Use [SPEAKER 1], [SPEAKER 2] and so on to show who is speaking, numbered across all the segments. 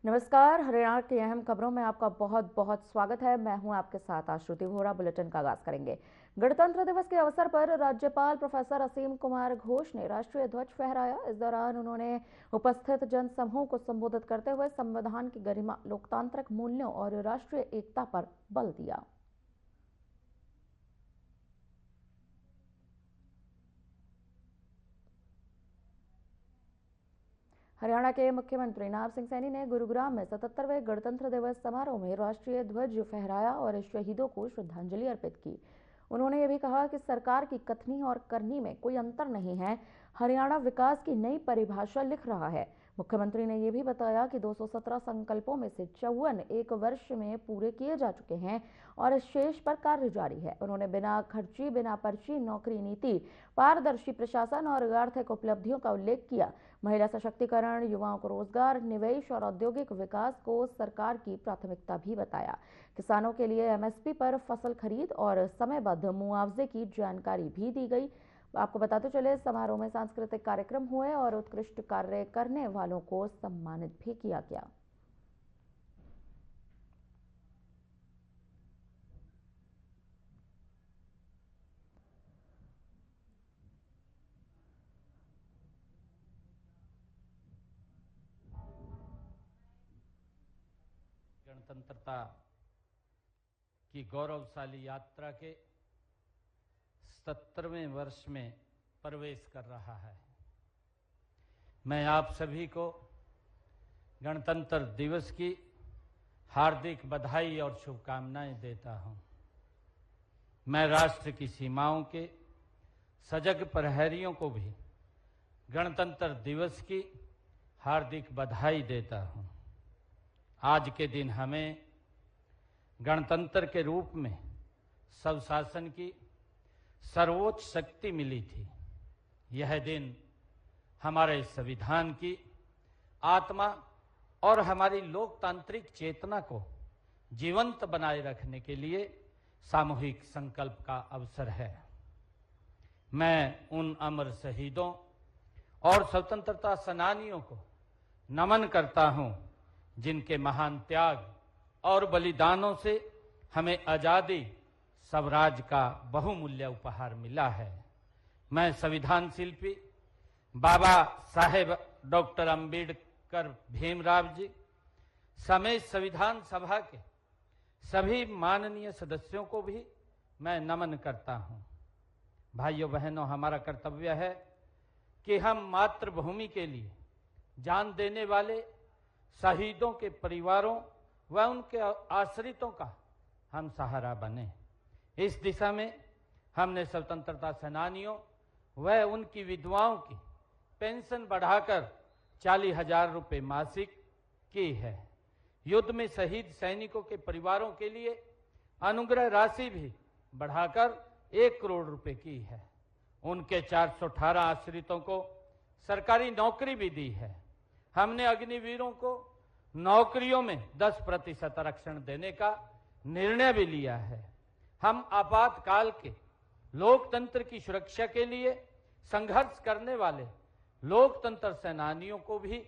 [SPEAKER 1] नमस्कार। हरियाणा की अहम खबरों में आपका बहुत बहुत स्वागत है। मैं हूं आपके साथ आश्रुति वोरा। बुलेटिन का आगाज करेंगे। गणतंत्र दिवस के अवसर पर राज्यपाल प्रोफेसर असीम कुमार घोष ने राष्ट्रीय ध्वज फहराया। इस दौरान उन्होंने उपस्थित जनसमूह को संबोधित करते हुए संविधान की गरिमा, लोकतांत्रिक मूल्यों और राष्ट्रीय एकता पर बल दिया। हरियाणा के मुख्यमंत्री नायब सिंह सैनी ने गुरुग्राम में 77वें गणतंत्र दिवस समारोह में राष्ट्रीय ध्वज फहराया और शहीदों को श्रद्धांजलि अर्पित की। उन्होंने ये भी कहा कि सरकार की कथनी और करनी में कोई अंतर नहीं है। हरियाणा विकास की नई परिभाषा लिख रहा है। मुख्यमंत्री ने यह भी बताया कि 217 संकल्पों में से 54 एक वर्ष में पूरे किए जा चुके हैं और शेष पर कार्य जारी है। उन्होंने बिना खर्ची, बिना पर्ची नौकरी नीति, पारदर्शी प्रशासन और आर्थिक उपलब्धियों का उल्लेख किया। महिला सशक्तिकरण, युवाओं को रोजगार, निवेश और औद्योगिक विकास को सरकार की प्राथमिकता भी बताया। किसानों के लिए एमएसपी पर फसल खरीद और समयबद्ध मुआवजे की जानकारी भी दी गई। आपको बताते चले, समारोह में सांस्कृतिक कार्यक्रम हुए और उत्कृष्ट कार्य करने वालों को सम्मानित भी किया गया।
[SPEAKER 2] गणतंत्रता की गौरवशाली यात्रा के 77वें वर्ष में प्रवेश कर रहा है। मैं आप सभी को गणतंत्र दिवस की हार्दिक बधाई और शुभकामनाएं देता हूं। मैं राष्ट्र की सीमाओं के सजग प्रहरियों को भी गणतंत्र दिवस की हार्दिक बधाई देता हूं। आज के दिन हमें गणतंत्र के रूप में स्वशासन की सर्वोच्च शक्ति मिली थी। यह दिन हमारे संविधान की आत्मा और हमारी लोकतांत्रिक चेतना को जीवंत बनाए रखने के लिए सामूहिक संकल्प का अवसर है। मैं उन अमर शहीदों और स्वतंत्रता सेनानियों को नमन करता हूं जिनके महान त्याग और बलिदानों से हमें आजादी, स्वराज का बहुमूल्य उपहार मिला है। मैं संविधान शिल्पी बाबा साहेब डॉक्टर अंबेडकर भीमराव जी समेत संविधान सभा के सभी माननीय सदस्यों को भी मैं नमन करता हूं। भाइयों बहनों, हमारा कर्तव्य है कि हम मातृभूमि के लिए जान देने वाले शहीदों के परिवारों व उनके आश्रितों का हम सहारा बने। इस दिशा में हमने स्वतंत्रता सेनानियों व उनकी विधवाओं की पेंशन बढ़ाकर 40,000 रुपये मासिक की है। युद्ध में शहीद सैनिकों के परिवारों के लिए अनुग्रह राशि भी बढ़ाकर 1 करोड़ रुपए की है। उनके 418 आश्रितों को सरकारी नौकरी भी दी है। हमने अग्निवीरों को नौकरियों में 10% आरक्षण देने का निर्णय भी लिया है। हम आपातकाल के लोकतंत्र की सुरक्षा के लिए संघर्ष करने वाले लोकतंत्र सेनानियों को भी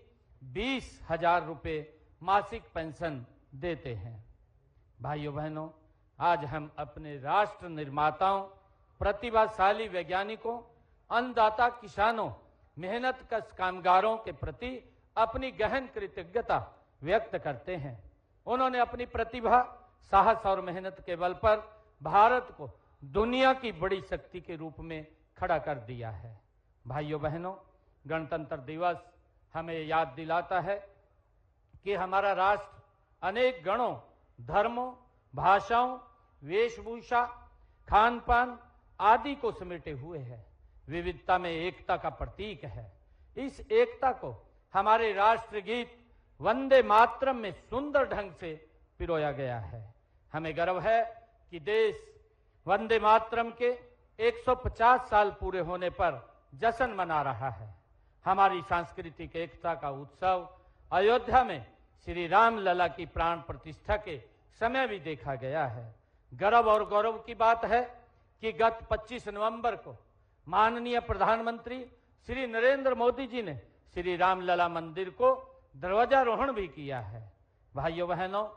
[SPEAKER 2] 20,000 रुपये मासिक पेंशन देते हैं। भाइयों बहनों, आज हम अपने राष्ट्र निर्माताओं, प्रतिभाशाली वैज्ञानिकों, अन्नदाता किसानों, मेहनतकश कामगारों के प्रति अपनी गहन कृतज्ञता व्यक्त करते हैं। उन्होंने अपनी प्रतिभा, साहस और मेहनत के बल पर भारत को दुनिया की बड़ी शक्ति के रूप में खड़ा कर दिया है। भाइयों बहनों, गणतंत्र दिवस हमें याद दिलाता है कि हमारा राष्ट्र अनेक गणों, धर्मों, भाषाओं, वेशभूषा, खान पान आदि को समेटे हुए है। विविधता में एकता का प्रतीक है। इस एकता को हमारे राष्ट्रगीत वंदे मातरम में सुंदर ढंग से पिरोया गया है। हमें गर्व है कि देश वंदे मातरम के 150 साल पूरे होने पर जश्न मना रहा है। हमारी सांस्कृतिक एकता का उत्सव अयोध्या में श्री राम लला की प्राण प्रतिष्ठा के समय भी देखा गया है। गर्व और गौरव की बात है कि गत 25 नवंबर को माननीय प्रधानमंत्री श्री नरेंद्र मोदी जी ने श्री रामलला मंदिर को ध्वजारोहण भी किया है। भाइयों बहनों,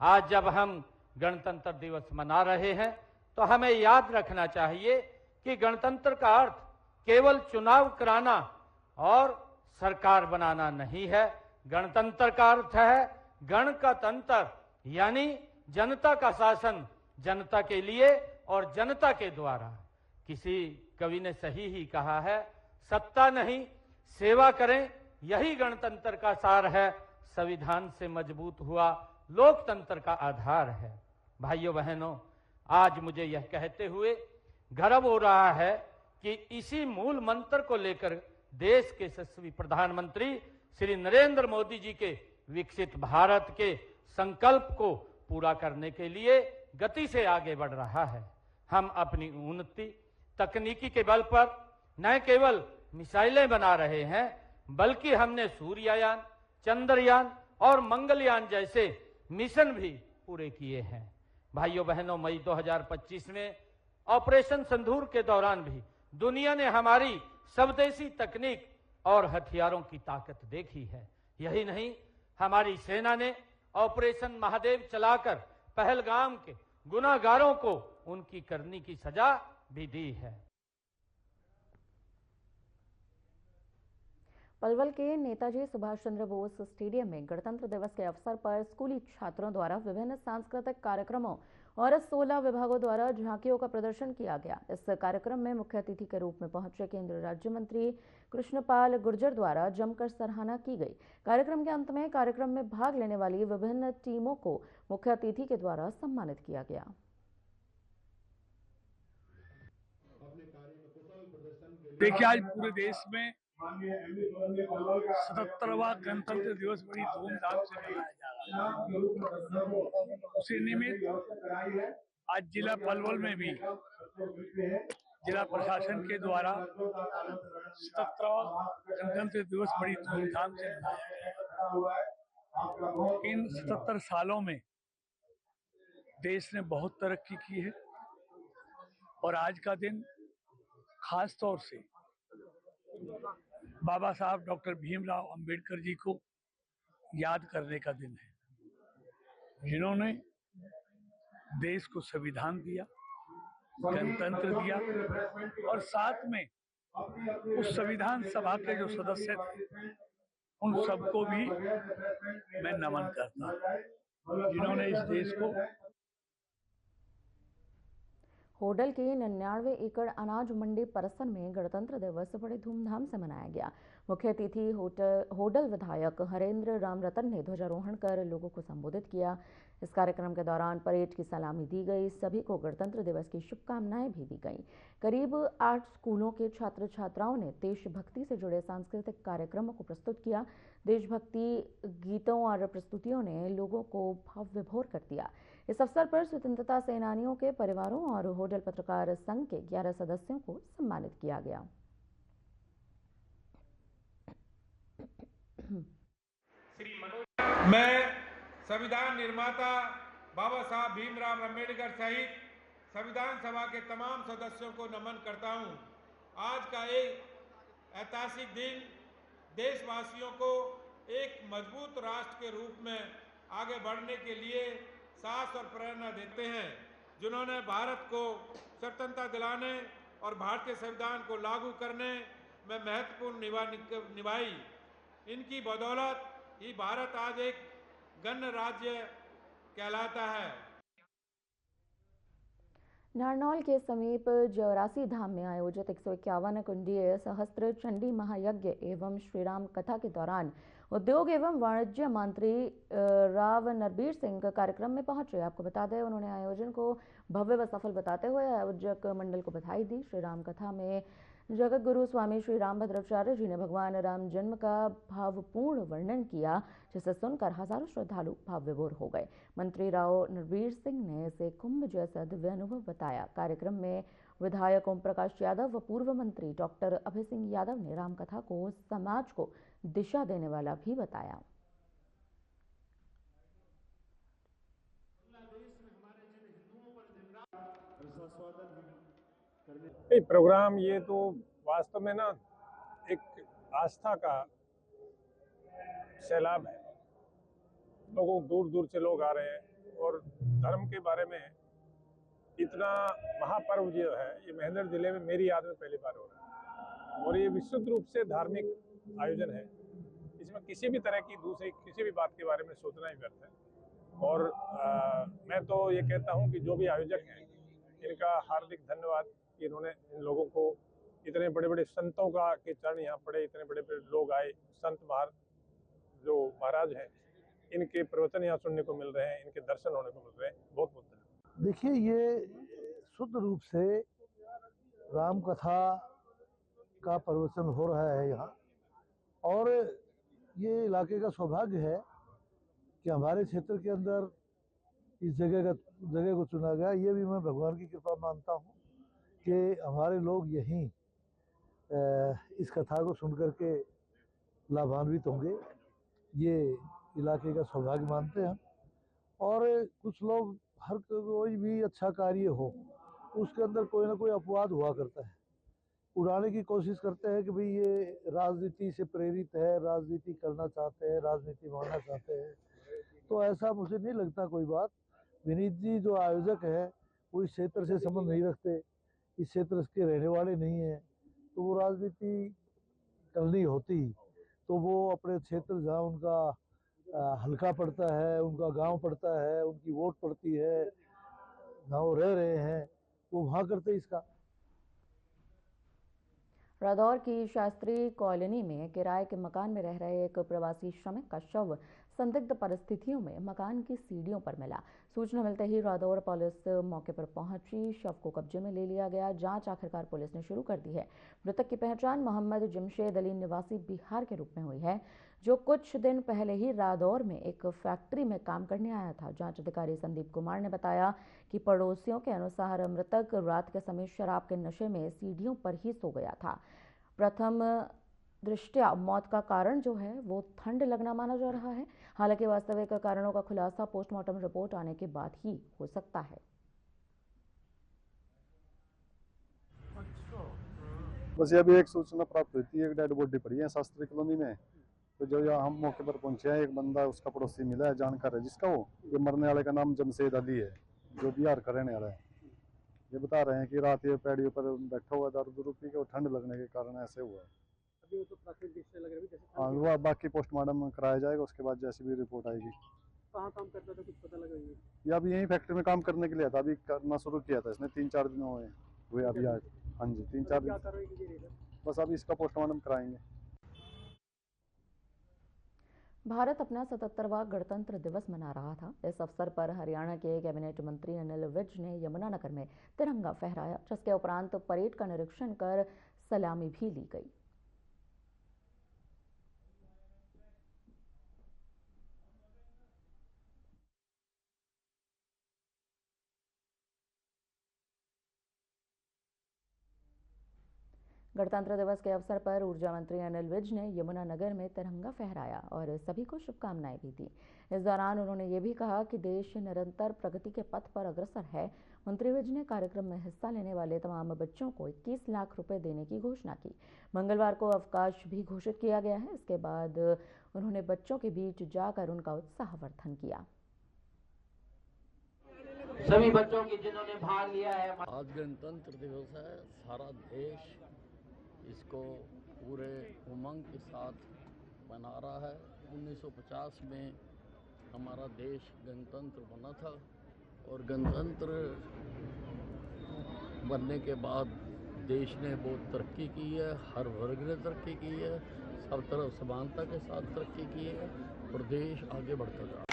[SPEAKER 2] आज जब हम गणतंत्र दिवस मना रहे हैं तो हमें याद रखना चाहिए कि गणतंत्र का अर्थ केवल चुनाव कराना और सरकार बनाना नहीं है। गणतंत्र का अर्थ है गण का तंत्र, यानी जनता का शासन जनता के लिए और जनता के द्वारा। किसी कवि ने सही ही कहा है, सत्ता नहीं सेवा करें, यही गणतंत्र का सार है। संविधान से मजबूत हुआ लोकतंत्र का आधार है। भाइयों बहनों, आज मुझे यह कहते हुए गर्व हो रहा है कि इसी मूल मंत्र को लेकर देश के यशस्वी प्रधानमंत्री श्री नरेंद्र मोदी जी के विकसित भारत के संकल्प को पूरा करने के लिए गति से आगे बढ़ रहा है। हम अपनी उन्नति तकनीकी के बल पर न केवल मिसाइलें बना रहे हैं, बल्कि हमने सूर्ययान, चंद्रयान और मंगलयान जैसे मिशन भी पूरे किए हैं। भाइयों बहनों, मई 2025 में ऑपरेशन सिंदूर के दौरान भी दुनिया ने हमारी स्वदेशी तकनीक और हथियारों की ताकत देखी है। यही नहीं, हमारी सेना ने ऑपरेशन महादेव चलाकर पहलगाम के गुनाहगारों को उनकी करनी की सजा भी दी है।
[SPEAKER 1] पलवल के नेताजी सुभाष चंद्र बोस स्टेडियम में गणतंत्र दिवस के अवसर पर स्कूली छात्रों द्वारा विभिन्न सांस्कृतिक कार्यक्रमों और 16 विभागों द्वारा झांकियों का प्रदर्शन किया गया। इस कार्यक्रम में मुख्य अतिथि के रूप में पहुंचे केंद्रीय राज्य मंत्री कृष्णपाल गुर्जर द्वारा जमकर सराहना की गई। कार्यक्रम के अंत में कार्यक्रम में भाग लेने वाली विभिन्न टीमों को मुख्य अतिथि के द्वारा सम्मानित किया गया।
[SPEAKER 3] देखिए, आज पूरे देश में 77वां गणतंत्र दिवस बड़ी धूमधाम से मनाया जा रहा है। उसी निमित्त आज जिला पलवल में भी जिला प्रशासन के द्वारा 77वां गणतंत्र दिवस बड़ी धूमधाम से मनाया गया। इन 77 सालों में देश ने बहुत तरक्की की है और आज का दिन खास तौर से बाबा साहब डॉक्टर भीमराव अंबेडकर जी को याद करने का दिन है, जिन्होंने देश को संविधान दिया, गणतंत्र दिया और साथ में उस संविधान सभा के जो सदस्य थे उन सबको भी मैं नमन करता हूं, जिन्होंने इस देश को।
[SPEAKER 1] होडल के 99 एकड़ अनाज मंडी परसन में गणतंत्र दिवस बड़े धूमधाम से मनाया गया। मुख्य अतिथि होडल विधायक हरेंद्र राम रतन ने ध्वजारोहण कर लोगों को संबोधित किया। इस कार्यक्रम के दौरान परेड की सलामी दी गई। सभी को गणतंत्र दिवस की शुभकामनाएं भी दी गईं। करीब 8 स्कूलों के छात्र छात्राओं ने देशभक्ति से जुड़े सांस्कृतिक कार्यक्रमों को प्रस्तुत किया। देशभक्ति गीतों और प्रस्तुतियों ने लोगों को भाव विभोर कर दिया। इस अवसर पर स्वतंत्रता सेनानियों के परिवारों और होडल पत्रकार संघ के 11 सदस्यों को सम्मानित किया गया।
[SPEAKER 4] मैं संविधान निर्माता बाबा साहब भीमराव अंबेडकर सहित संविधान सभा के तमाम सदस्यों को नमन करता हूं। आज का एक ऐतिहासिक दिन देशवासियों को एक मजबूत राष्ट्र के रूप में आगे बढ़ने के लिए साहस और प्रेरणा देते हैं, जिन्होंने भारत को स्वतंत्रता दिलाने और भारतीय संविधान को लागू करने में महत्वपूर्ण निभाई। इनकी बदौलत ही भारत आज एक गणराज्य कहलाता है।
[SPEAKER 1] नारनौल के समीप जवरासी धाम में आयोजित 151 कुंडीय सहस्त्र चंडी महायज्ञ एवं श्रीराम कथा के दौरान उद्योग एवं वाणिज्य मंत्री राव नरबीर सिंह कार्यक्रम में पहुंचे। आपको बता दें, उन्होंने आयोजन को भव्य व सफल बताते हुए आयोजक मंडल को बधाई दी। श्रीराम कथा में जगत गुरु स्वामी श्री रामभद्राचार्य जी ने भगवान राम जन्म का भावपूर्ण वर्णन किया, जिसे सुनकर हजारों श्रद्धालु भाव विभोर हो गए। मंत्री राव नरबीर सिंह ने इसे कुंभ जैसा दिव्य अनुभव बताया। कार्यक्रम में विधायक ओम प्रकाश यादव व पूर्व मंत्री डॉक्टर अभय सिंह यादव ने रामकथा को समाज को दिशा देने वाला भी बताया।
[SPEAKER 5] प्रोग्राम ये तो वास्तव में ना एक आस्था का सैलाब है। लोगों दूर दूर से लोग आ रहे हैं और धर्म के बारे में इतना महापर्व जो है ये महेंद्र जिले में मेरी याद में पहली बार हो रहा है और ये विशुद्ध रूप से धार्मिक आयोजन है। इसमें किसी भी तरह की दूसरी किसी भी बात के बारे में सोचना ही व्यर्थ है और मैं तो ये कहता हूँ कि जो भी आयोजक हैं इनका हार्दिक धन्यवाद कि इन्होंने इन लोगों को इतने बड़े बड़े संतों का के चरण यहाँ पड़े, इतने बड़े बड़े लोग आए, संत जो महाराज हैं इनके प्रवचन यहाँ सुनने को मिल रहे हैं, इनके दर्शन होने को मिल रहे हैं। बहुत बहुत धन्यवाद।
[SPEAKER 6] देखिए, ये शुद्ध रूप से राम कथा का प्रवचन हो रहा है यहाँ और ये इलाके का सौभाग्य है कि हमारे क्षेत्र के अंदर इस जगह को चुना गया। ये भी मैं भगवान की कृपा मानता हूँ कि हमारे लोग यहीं इस कथा को सुन करके लाभान्वित होंगे। ये इलाके का सौभाग्य मानते हैं और कुछ लोग हर कोई भी अच्छा कार्य हो उसके अंदर कोई ना कोई अपवाद हुआ करता है, उड़ाने की कोशिश करते हैं कि भाई ये राजनीति से प्रेरित है, राजनीति करना चाहते हैं, राजनीति मानना चाहते हैं। तो ऐसा मुझे नहीं लगता कोई बात। विनीत जी जो आयोजक है वो इस क्षेत्र से संबंध नहीं रखते, इस क्षेत्र के रहने वाले नहीं हैं, तो वो राजनीति करनी होती तो वो अपने क्षेत्र जहाँ उनका हल्का पड़ता है, उनका गांव पड़ता है, उनकी वोट पड़ती है, जहाँ वो रह रहे हैं वो वहाँ करते इसका।
[SPEAKER 1] रादौर की शास्त्री कॉलोनी में किराए के मकान में रह रहे एक प्रवासी श्रमिक का शव संदिग्ध परिस्थितियों में मकान की सीढ़ियों पर मिला। सूचना मिलते ही रादौर पुलिस मौके पर पहुंची, शव को कब्जे में ले लिया गया। जांच आखिरकार पुलिस ने शुरू कर दी है। मृतक की पहचान मोहम्मद जमशेद अली निवासी बिहार के रूप में हुई है, जो कुछ दिन पहले ही रादौर में एक फैक्ट्री में काम करने आया था। जांच अधिकारी संदीप कुमार ने बताया कि पड़ोसियों के अनुसार मृतक रात के समय शराब के नशे में सीढ़ियों पर ही सो गया था। प्रथम दृष्टया मौत का कारण जो है वो ठंड लगना माना जा रहा है। हालांकि वास्तविक कारणों का खुलासा पोस्टमार्टम रिपोर्ट आने के बाद ही हो सकता है।
[SPEAKER 7] बस अभी एक सूचना प्राप्त हुई थी, एक डेड बॉडी पड़ी है शास्त्री कॉलोनी में। तो जो यहाँ हम मौके पर पहुंचे हैं, एक बंदा उसका पड़ोसी मिला है, जानकार है जिसका वो ये मरने वाले का नाम जमशेद अली है, जो बिहार का रहने वाला है। ये बता रहे हैं कि रात ये पेड़ियों पर बैठा हुआ दारू दूरू पी के ठंड लगने के कारण ऐसे हुआ।
[SPEAKER 8] अभी वो तो प्राथमिक दृष्टि लग रही है।
[SPEAKER 7] हाँ, वो बाकी पोस्टमार्टम कराया जाएगा, उसके बाद जैसी भी रिपोर्ट आएगी।
[SPEAKER 8] कहाँ काम करता था कुछ पता लगा?
[SPEAKER 7] ये अभी यही फैक्ट्री में काम करने के लिए था, अभी करना शुरू किया था इसने, 3-4 दिन हुए अभी आज। हाँ जी, 3-4 दिन। बस अभी इसका पोस्टमार्टम कराएंगे।
[SPEAKER 1] भारत अपना 77वां गणतंत्र दिवस मना रहा था। इस अवसर पर हरियाणा के कैबिनेट मंत्री अनिल विज ने यमुनानगर में तिरंगा फहराया, जिसके उपरांत परेड का निरीक्षण कर सलामी भी ली गई। गणतंत्र दिवस के अवसर पर ऊर्जा मंत्री अनिल विज ने यमुनानगर में तिरंगा फहराया और सभी को शुभकामनाएं भी दी। इस दौरान उन्होंने ये भी कहा कि देश निरंतर प्रगति के पथ पर अग्रसर है। मंत्री विज ने कार्यक्रम में हिस्सा लेने वाले तमाम बच्चों को 21 लाख रुपए देने की घोषणा की। मंगलवार को अवकाश भी घोषित किया गया है। इसके बाद उन्होंने बच्चों के बीच जाकर उनका उत्साहवर्धन किया।
[SPEAKER 9] सभी बच्चों की जिन्होंने भाग लिया है।
[SPEAKER 10] आज गणतंत्र दिवस है, सारा देश इसको पूरे उमंग के साथ मना रहा है। 1950 में हमारा देश गणतंत्र बना था और गणतंत्र बनने के बाद देश ने बहुत तरक्की की है, हर वर्ग ने तरक्की की है, सब तरफ समानता के साथ तरक्की की है और देश आगे बढ़ता जा रहा है।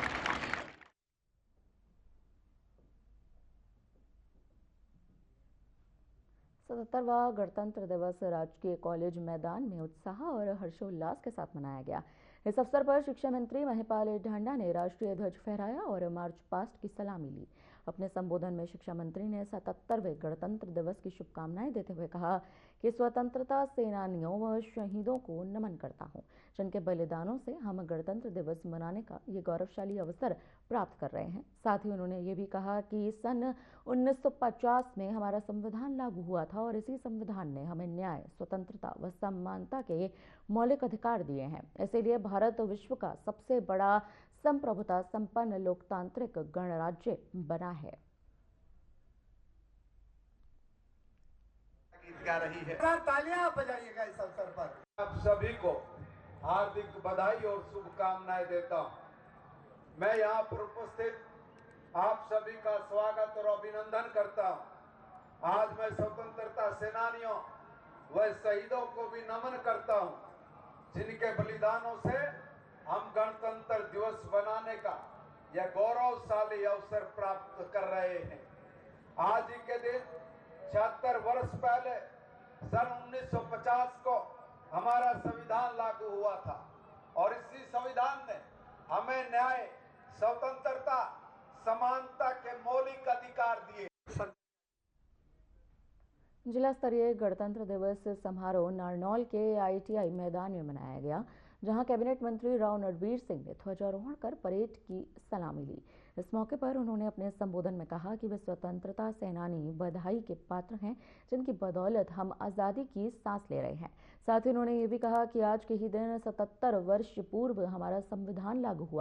[SPEAKER 1] 77वां गणतंत्र दिवस राजकीय कॉलेज मैदान में उत्साह और हर्षोल्लास के साथ मनाया गया। इस अवसर पर शिक्षा मंत्री महिपाल ढांडा ने राष्ट्रीय ध्वज फहराया और मार्च पास्ट की सलामी ली। अपने संबोधन में शिक्षा मंत्री ने 77वें गणतंत्र दिवस की शुभकामनाएं देते हुए कहा कि स्वतंत्रता सेनानियों व शहीदों को नमन करता हूं, जिनके बलिदानों से हम गणतंत्र दिवस मनाने का ये गौरवशाली अवसर प्राप्त कर रहे हैं। साथ ही उन्होंने ये भी कहा कि सन 1950 में हमारा संविधान लागू हुआ था और इसी संविधान ने हमें न्याय, स्वतंत्रता व समानता के मौलिक अधिकार दिए हैं। इसीलिए भारत विश्व का सबसे बड़ा संप्रभुता संपन्न लोकतांत्रिक गणराज्य बना है।
[SPEAKER 11] रही है, तालियां बजाइएगा इस अवसर पर। आप सभी को हार्दिक बधाई और शुभकामनाएं देता हूं। मैं यहाँ पर उपस्थित आप सभी का स्वागत और अभिनंदन करता हूं। आज मैं स्वतंत्रता सेनानियों व शहीदों को भी नमन करता हूं, जिनके बलिदानों से हम गणतंत्र दिवस बनाने का यह गौरवशाली अवसर प्राप्त कर रहे हैं। आज ही के दिन 76 वर्ष पहले सन 1950 को हमारा संविधान लागू हुआ था और इसी संविधान ने हमें न्याय, स्वतंत्रता, समानता के मौलिक अधिकार दिए।
[SPEAKER 1] जिला स्तरीय गणतंत्र दिवस समारोह नारनौल के ITI मैदान में मनाया गया, जहां कैबिनेट मंत्री राव नरवीर सिंह ने ध्वजारोहण कर परेड की सलामी ली। इस मौके पर उन्होंने अपने संबोधन में कहा कि वे स्वतंत्रता सेनानी बधाई के पात्र हैं, जिनकी बदौलत हम आज़ादी की सांस ले रहे हैं। साथ ही उन्होंने ये भी कहा कि आज के ही दिन 77 वर्ष पूर्व हमारा संविधान लागू हुआ।